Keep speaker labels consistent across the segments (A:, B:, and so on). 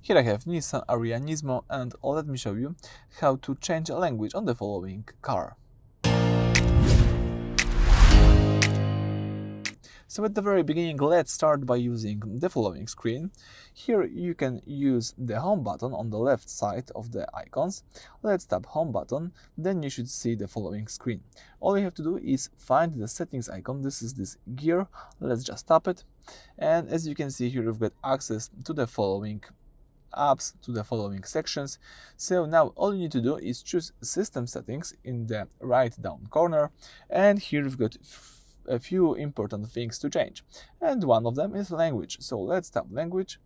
A: Here I have Nissan Ariya Nismo, and let me show you how to change a language on the following car. So at the very beginning, let's start by using the following screen. Here you can use the home button on the left side of the icons. Let's tap home button, then you should see the following screen. All you have to do is find the settings icon. This is this gear. Let's just tap it. And as you can see here, you've got access to the following apps, to the following sections. So now all you need to do is choose system settings in the right down corner, and here you've got a few important things to change, and one of them is language. So let's tap language.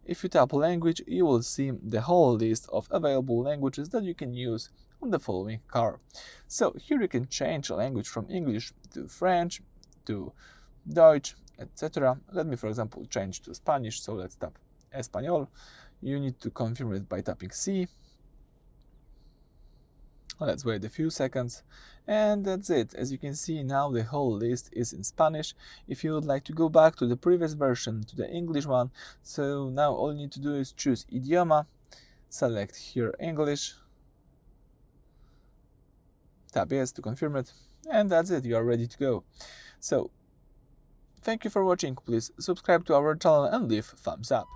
A: If you tap language, you will see the whole list of available languages that you can use on the following car. So here you can change language from English to French to Deutsch, etc. Let me, for example, change to Spanish. So let's tap Español. You need to confirm it by tapping C. Let's wait a few seconds, and that's it. As you can see, now the whole list is in Spanish. If you would like to go back to the previous version, to the English one, so now all you need to do is choose idioma, select here English, tap yes to confirm it, and that's it. You are ready to go. So thank you for watching. Please subscribe to our channel and leave thumbs up.